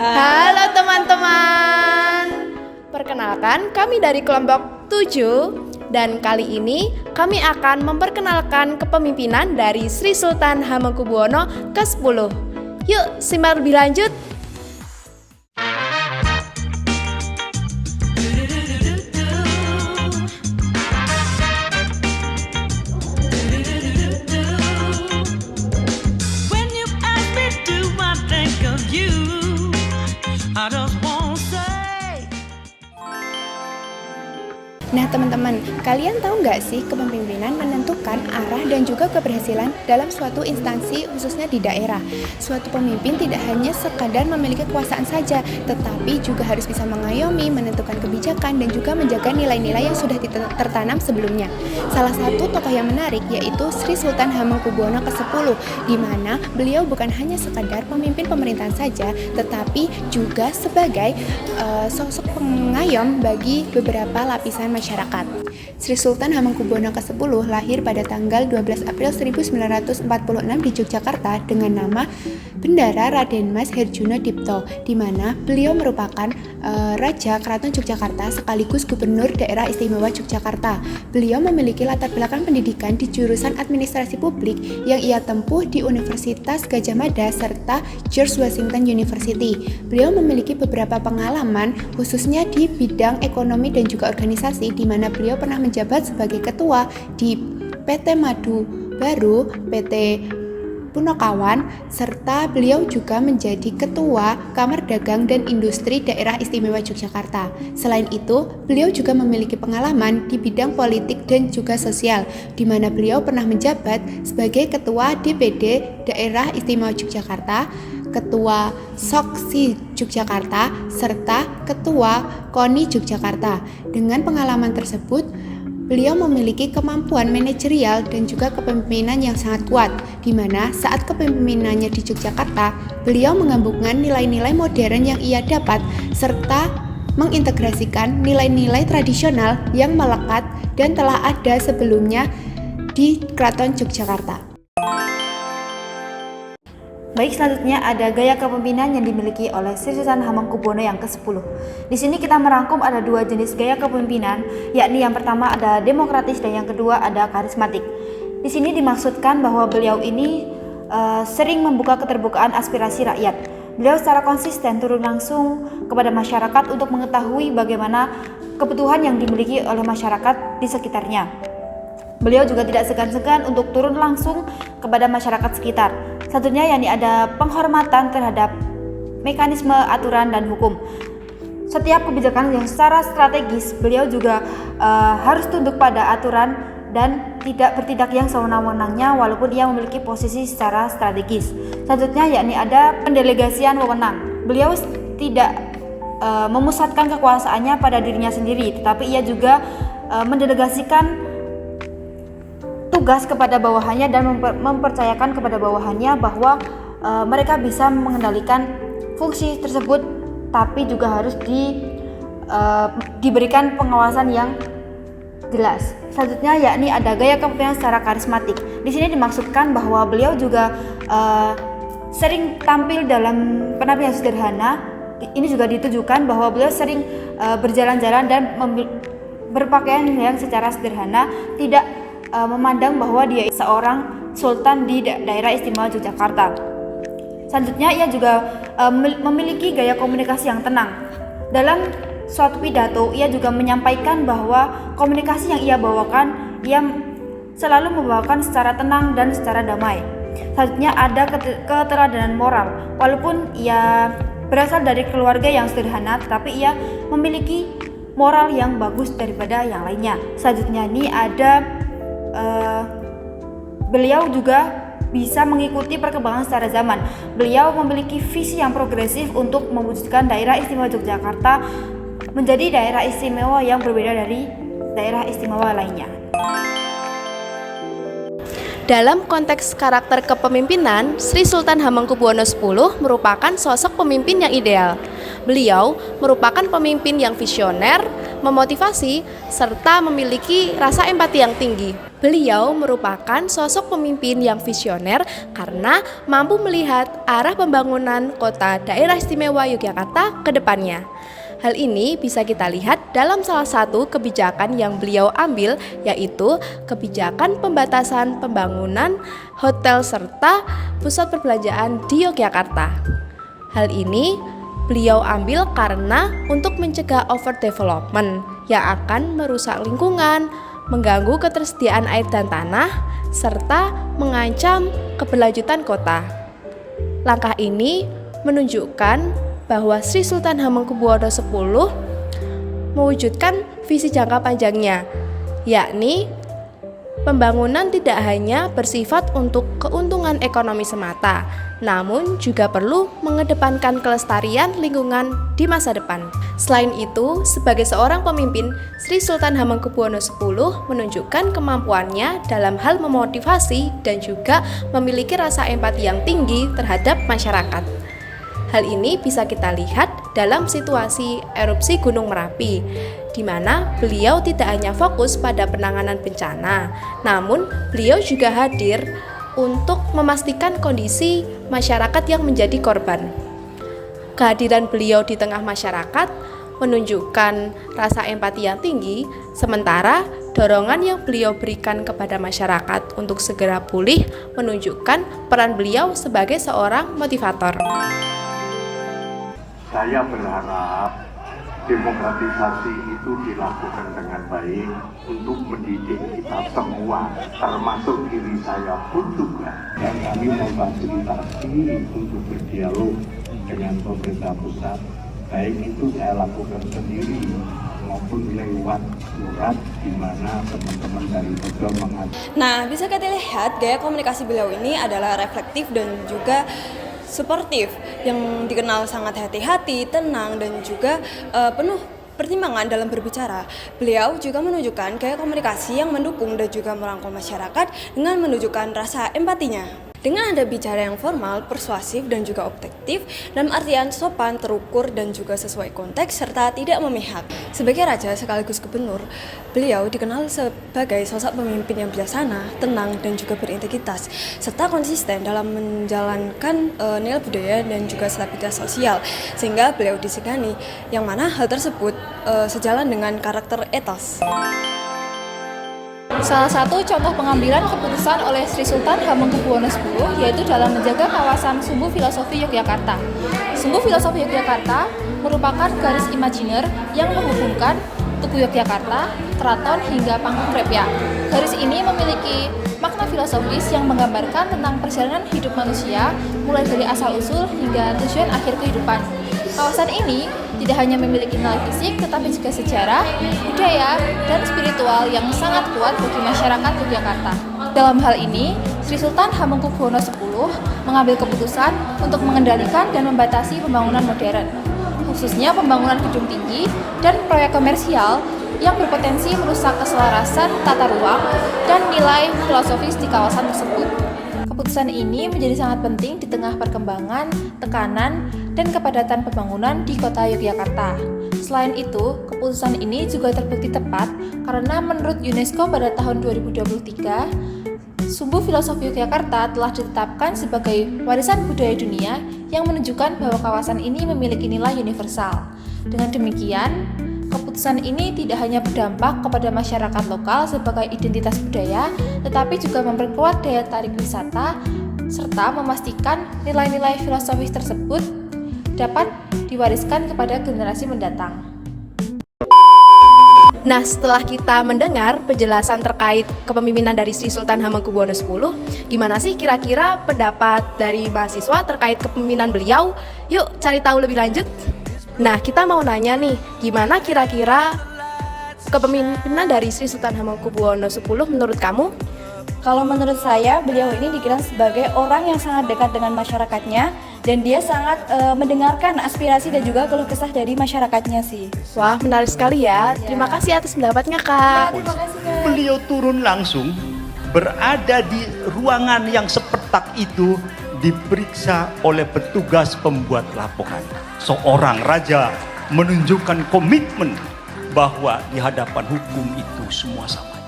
Halo teman-teman. Perkenalkan, kami dari kelompok 7 dan kali ini kami akan memperkenalkan kepemimpinan dari Sri Sultan Hamengkubuwono ke-10. Yuk, simak lebih lanjut. Nah teman-teman, kalian tahu nggak sih kepemimpinan menentukan arah dan juga keberhasilan dalam suatu instansi khususnya di daerah. Suatu pemimpin tidak hanya sekadar memiliki kekuasaan saja, tetapi juga harus bisa mengayomi, menentukan kebijakan dan juga menjaga nilai-nilai yang sudah tertanam sebelumnya. Salah satu tokoh yang menarik yaitu Sri Sultan Hamengkubuwono ke-10, di mana beliau bukan hanya sekadar pemimpin pemerintahan saja, tetapi juga sebagai sosok pengayom bagi beberapa lapisan masyarakat. Sri Sultan Hamengkubuwono ke-10 lahir pada tanggal 12 April 1946 di Yogyakarta dengan nama Bendara Raden Mas Herjuno Dipto, di mana beliau merupakan Raja Keraton Yogyakarta sekaligus Gubernur Daerah Istimewa Yogyakarta. Beliau memiliki latar belakang pendidikan di jurusan Administrasi Publik yang ia tempuh di Universitas Gadjah Mada serta George Washington University. Beliau memiliki beberapa pengalaman khususnya di bidang ekonomi dan juga organisasi, di mana beliau pernah menjabat sebagai ketua di PT Madu Baru, PT Punokawan, serta beliau juga menjadi ketua Kamar Dagang dan Industri Daerah Istimewa Yogyakarta. Selain itu, beliau juga memiliki pengalaman di bidang politik dan juga sosial, di mana beliau pernah menjabat sebagai ketua DPD Daerah Istimewa Yogyakarta, Ketua Soksi Yogyakarta, serta Ketua KONI Yogyakarta. Dengan pengalaman tersebut, beliau memiliki kemampuan manajerial dan juga kepemimpinan yang sangat kuat, di mana saat kepemimpinannya di Yogyakarta, beliau menggabungkan nilai-nilai modern yang ia dapat, serta mengintegrasikan nilai-nilai tradisional yang melekat dan telah ada sebelumnya di Keraton Yogyakarta. Baik, selanjutnya ada gaya kepemimpinan yang dimiliki oleh Sri Sultan Hamengkubuwono yang ke-10. Di sini kita merangkum ada dua jenis gaya kepemimpinan, yakni yang pertama ada demokratis dan yang kedua ada karismatik. Di sini dimaksudkan bahwa beliau ini sering membuka keterbukaan aspirasi rakyat. Beliau secara konsisten turun langsung kepada masyarakat untuk mengetahui bagaimana kebutuhan yang dimiliki oleh masyarakat di sekitarnya. Beliau juga tidak segan-segan untuk turun langsung kepada masyarakat sekitar. Satunya yakni ada penghormatan terhadap mekanisme aturan dan hukum. Setiap kebijakan yang secara strategis, beliau juga harus tunduk pada aturan dan tidak bertindak yang sewenang-wenangnya walaupun ia memiliki posisi secara strategis. Selanjutnya yakni ada pendelegasian wewenang. Beliau tidak memusatkan kekuasaannya pada dirinya sendiri, tetapi ia juga mendelegasikan tugas kepada bawahannya dan mempercayakan kepada bawahannya bahwa mereka bisa mengendalikan fungsi tersebut, tapi juga harus diberikan pengawasan yang jelas. Selanjutnya yakni ada gaya kepemimpinan secara karismatik. Di sini dimaksudkan bahwa beliau juga sering tampil dalam penampilan sederhana. Ini juga ditujukan bahwa beliau sering berjalan-jalan dan berpakaian yang secara sederhana, tidak memandang bahwa dia seorang sultan di daerah istimewa Yogyakarta. Selanjutnya ia juga memiliki gaya komunikasi yang tenang. Dalam suatu pidato ia juga menyampaikan bahwa komunikasi yang ia bawakan, ia selalu membawakan secara tenang dan secara damai. Selanjutnya ada keteladanan moral. Walaupun ia berasal dari keluarga yang sederhana, tetapi ia memiliki moral yang bagus daripada yang lainnya. Selanjutnya ini ada beliau juga bisa mengikuti perkembangan secara zaman. Beliau memiliki visi yang progresif untuk mewujudkan daerah istimewa Yogyakarta menjadi daerah istimewa yang berbeda dari daerah istimewa lainnya. Dalam konteks karakter kepemimpinan, Sri Sultan Hamengkubuwono X merupakan sosok pemimpin yang ideal. Beliau merupakan pemimpin yang visioner, memotivasi, serta memiliki rasa empati yang tinggi. Beliau merupakan sosok pemimpin yang visioner karena mampu melihat arah pembangunan kota daerah istimewa Yogyakarta ke depannya. Hal ini bisa kita lihat dalam salah satu kebijakan yang beliau ambil, yaitu kebijakan pembatasan pembangunan hotel serta pusat perbelanjaan di Yogyakarta. Hal ini beliau ambil karena untuk mencegah overdevelopment yang akan merusak lingkungan, mengganggu ketersediaan air dan tanah, serta mengancam keberlanjutan kota. Langkah ini menunjukkan bahwa Sri Sultan Hamengkubuwono X mewujudkan visi jangka panjangnya, yakni pembangunan tidak hanya bersifat untuk keuntungan ekonomi semata, namun juga perlu mengedepankan kelestarian lingkungan di masa depan. Selain itu, sebagai seorang pemimpin, Sri Sultan Hamengkubuwono X menunjukkan kemampuannya dalam hal memotivasi dan juga memiliki rasa empati yang tinggi terhadap masyarakat. Hal ini bisa kita lihat dalam situasi erupsi Gunung Merapi, di mana beliau tidak hanya fokus pada penanganan bencana, namun beliau juga hadir untuk memastikan kondisi masyarakat yang menjadi korban. Kehadiran beliau di tengah masyarakat menunjukkan rasa empati yang tinggi, sementara dorongan yang beliau berikan kepada masyarakat untuk segera pulih menunjukkan peran beliau sebagai seorang motivator. Saya berharap demokratisasi itu dilakukan dengan baik untuk mendidik kita semua, termasuk diri saya pun juga. Dan kami memfasilitasi untuk berdialog dengan pemerintah pusat, baik itu saya lakukan sendiri maupun lewat surat di mana teman-teman dari Google mengatur. Nah, bisa kita lihat gaya komunikasi beliau ini adalah reflektif dan juga suportif, yang dikenal sangat hati-hati, tenang, dan juga penuh pertimbangan dalam berbicara. Beliau juga menunjukkan gaya komunikasi yang mendukung dan juga merangkul masyarakat dengan menunjukkan rasa empatinya. Dengan ada bicara yang formal, persuasif, dan juga objektif, dalam artian sopan, terukur, dan juga sesuai konteks, serta tidak memihak. Sebagai raja sekaligus gubernur, beliau dikenal sebagai sosok pemimpin yang bijaksana, tenang, dan juga berintegritas, serta konsisten dalam menjalankan nilai budaya dan juga stabilitas sosial, sehingga beliau disegani, yang mana hal tersebut sejalan dengan karakter etos. Salah satu contoh pengambilan keputusan oleh Sri Sultan Hamengkubuwono X yaitu dalam menjaga kawasan Sumbu Filosofi Yogyakarta. Sumbu Filosofi Yogyakarta merupakan garis imajiner yang menghubungkan Tugu Yogyakarta, Keraton hingga Panggung Krepyak. Garis ini memiliki makna filosofis yang menggambarkan tentang perjalanan hidup manusia mulai dari asal-usul hingga tujuan akhir kehidupan. Kawasan ini tidak hanya memiliki nilai fisik tetapi juga sejarah, budaya, dan spiritual yang sangat kuat bagi masyarakat Yogyakarta. Dalam hal ini, Sri Sultan Hamengkubuwono X mengambil keputusan untuk mengendalikan dan membatasi pembangunan modern, khususnya pembangunan gedung tinggi dan proyek komersial yang berpotensi merusak keselarasan tata ruang dan nilai filosofis di kawasan tersebut. Keputusan ini menjadi sangat penting di tengah perkembangan, tekanan, dan kepadatan pembangunan di kota Yogyakarta. Selain itu, keputusan ini juga terbukti tepat karena menurut UNESCO pada tahun 2023, Sumbu Filosofi Yogyakarta telah ditetapkan sebagai warisan budaya dunia yang menunjukkan bahwa kawasan ini memiliki nilai universal. Dengan demikian, keputusan ini tidak hanya berdampak kepada masyarakat lokal sebagai identitas budaya, tetapi juga memperkuat daya tarik wisata, serta memastikan nilai-nilai filosofis tersebut dapat diwariskan kepada generasi mendatang. Nah, setelah kita mendengar penjelasan terkait kepemimpinan dari Sri Sultan Hamengkubuwono X, gimana sih kira-kira pendapat dari mahasiswa terkait kepemimpinan beliau? Yuk cari tahu lebih lanjut. Nah, kita mau nanya nih, gimana kira-kira kepemimpinan dari Sri Sultan Hamengkubuwono X menurut kamu? Kalau menurut saya, beliau ini dikenal sebagai orang yang sangat dekat dengan masyarakatnya dan dia sangat mendengarkan aspirasi dan juga keluh kesah dari masyarakatnya sih. Wah, menarik sekali ya. Terima kasih atas pendapatnya, Kak. Terima kasih, Kak. Beliau turun langsung, berada di ruangan yang sepetak itu, diperiksa oleh petugas pembuat laporan. Seorang raja menunjukkan komitmen bahwa di hadapan hukum itu semua sama.